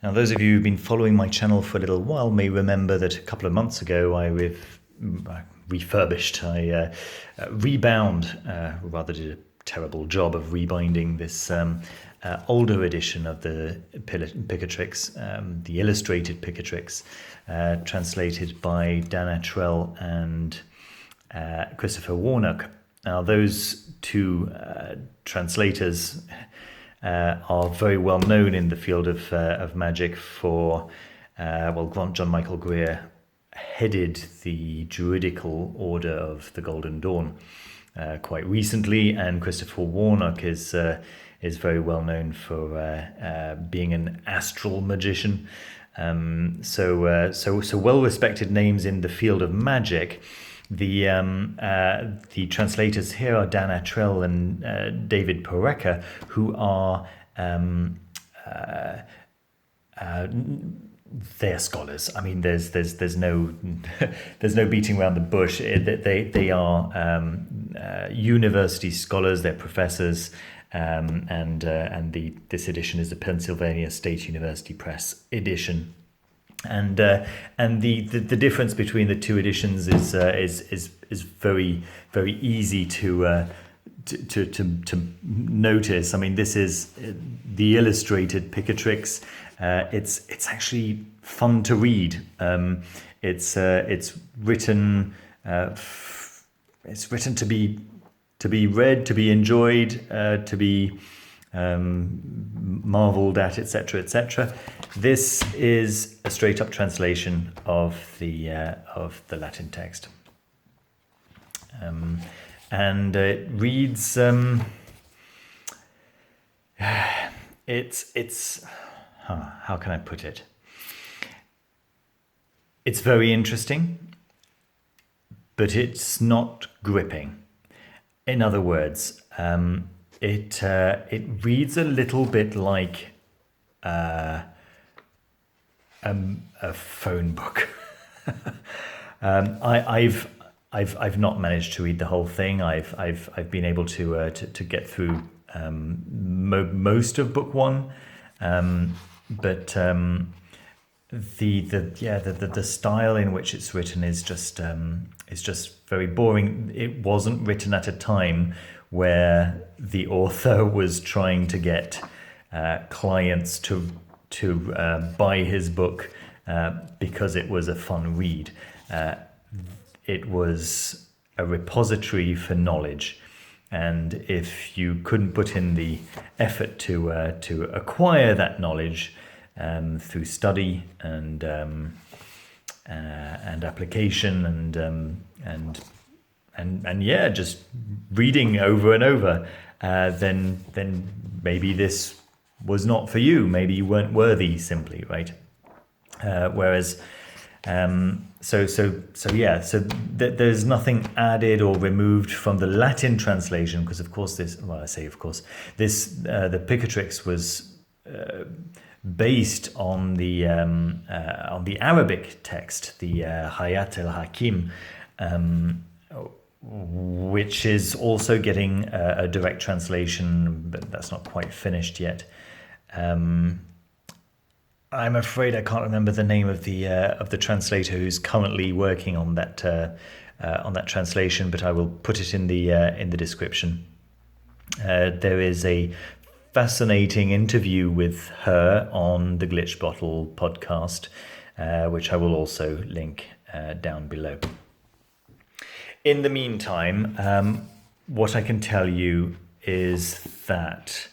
Now, those of you who've been following my channel for a little while may remember that a couple of months ago I refurbished, rebound, rather did a terrible job of rebinding this older edition of the Picatrix, the illustrated Picatrix, translated by Dan Attrell and Christopher Warnock. Now, those two translators are very well known in the field of magic for, John Michael Greer headed the Druidical Order of the Golden Dawn quite recently, and Christopher Warnock is very well known for being an astral magician. So well respected names in the field of magic. The translators here are Dan Attrell and David Porreca, who are they're scholars. I mean, there's no there's no beating around the bush. They are university scholars. They're professors, and this edition is the Pennsylvania State University Press edition. And the difference between the two editions is very very easy to notice. I mean, this is the illustrated Picatrix. It's actually fun to read. It's written to be read, to be enjoyed, to be marveled at, etc., etc. This is a straight up translation of the Latin text, and it reads. How can I put it? It's very interesting, but it's not gripping. In other words, it reads a little bit like a phone book. I've not managed to read the whole thing. I've been able to get through most of book one, but the style in which it's written is just very boring. It wasn't written at a time where the author was trying to get clients to buy his book because it was a fun read. It was a repository for knowledge, and if you couldn't put in the effort to acquire that knowledge through study and application and just reading over and over, then maybe this was not for you. Maybe you weren't worthy, simply, right? There's nothing added or removed from the Latin translation, because of course the Picatrix was based on the Arabic text, the Hayat al-Hakim, which is also getting a direct translation, but that's not quite finished yet. I'm afraid I can't remember the name of the translator who's currently working on that translation, but I will put it in the description. There is a fascinating interview with her on the Glitch Bottle podcast, which I will also link down below. In the meantime, what I can tell you is that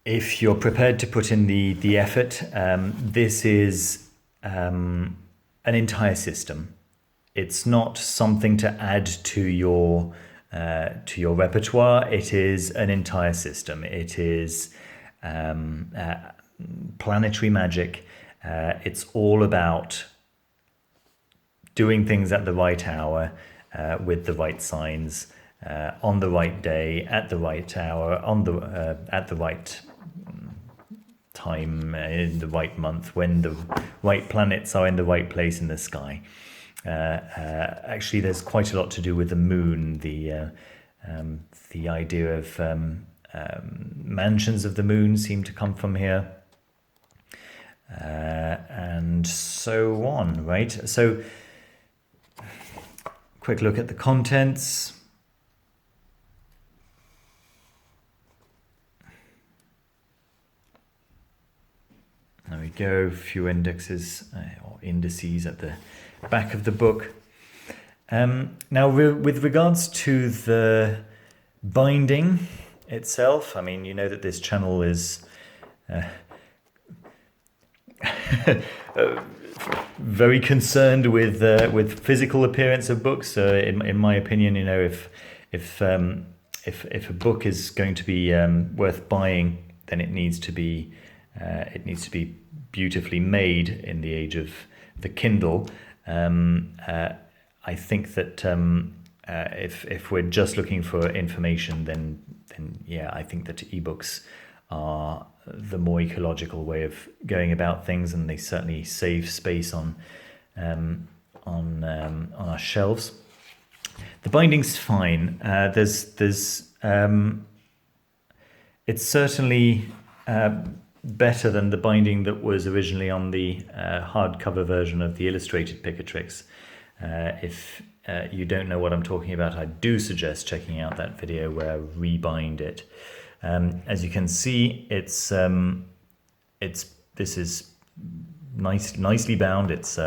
if you're prepared to put in the effort, this is an entire system. It's not something to add to your repertoire. It is an entire system. It is planetary magic. It's all about doing things at the right hour, with the right signs, on the right day, at the right hour, at the right time, in the right month, when the right planets are in the right place in the sky. Actually, there's quite a lot to do with the moon. The idea of mansions of the moon seem to come from here. and so on, right? So, quick look at the contents. There we go, a few indexes or indices at the back of the book. Now, with regards to the binding itself, I mean, you know that this channel is very concerned with physical appearance of books. In my opinion, you know, if a book is going to be worth buying, then it needs to be beautifully made in the age of the Kindle. I think that if we're just looking for information, then yeah, I think that ebooks are the more ecological way of going about things, and they certainly save space on our shelves. The binding's fine. It's certainly better than the binding that was originally on the hardcover version of the illustrated Picatrix. If you don't know what I'm talking about, I do suggest checking out that video where I rebind it. As you can see, this is nicely bound. It's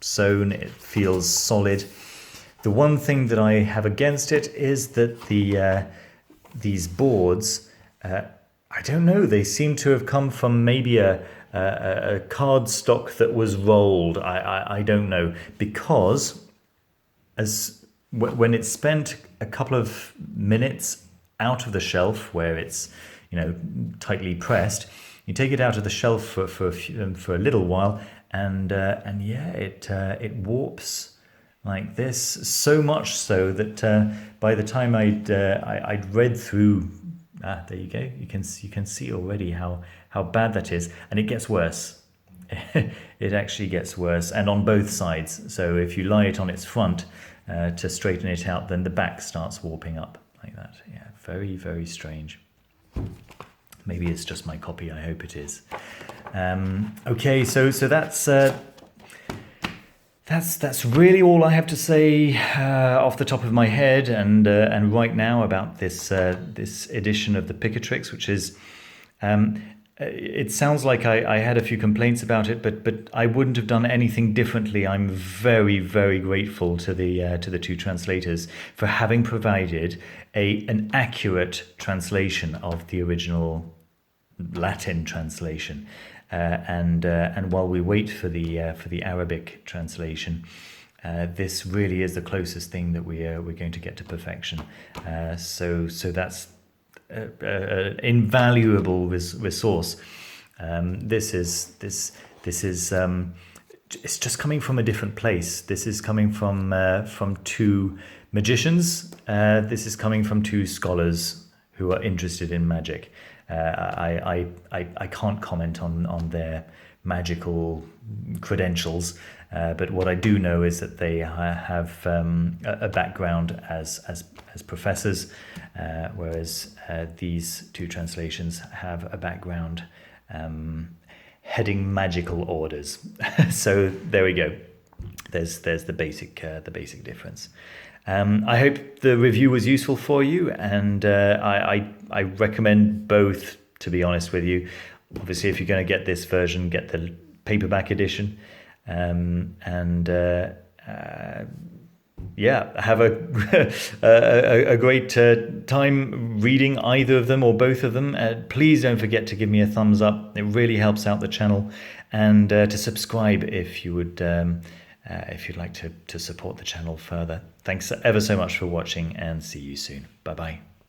sewn. It feels solid. The one thing that I have against it is that these boards, I don't know, they seem to have come from maybe a cardstock that was rolled. I don't know, because when it's spent a couple of minutes out of the shelf where it's, you know, tightly pressed, you take it out of the shelf for a little while, and yeah, it warps like this, so much so that by the time I'd read through, there you go, you can see already how bad that is, and it gets worse. It actually gets worse, and on both sides. So if you lie it on its front to straighten it out, then the back starts warping up like that. Yeah, very, very strange. Maybe it's just my copy. I hope it is. Okay, so that's really all I have to say off the top of my head and right now about this edition of the Picatrix, which is. It sounds like I had a few complaints about it, but I wouldn't have done anything differently. I'm very, very grateful to the two translators for having provided an accurate translation of the original Latin translation. And while we wait for the Arabic translation, this really is the closest thing that we're going to get to perfection. So that's invaluable resource. This is it's just coming from a different place. This is coming from two magicians. This is coming from two scholars who are interested in magic. I can't comment on their magical credentials, but what I do know is that they have a background as professors, whereas these two translations have a background heading magical orders. So there we go. There's the basic difference. I hope the review was useful for you, and I recommend both, to be honest with you. Obviously, if you're going to get this version, get the paperback edition, yeah, have a great time reading either of them or both of them. Please don't forget to give me a thumbs up. It really helps out the channel, and to subscribe if you would, if you'd like to support the channel further. Thanks ever so much for watching, and see you soon. Bye bye.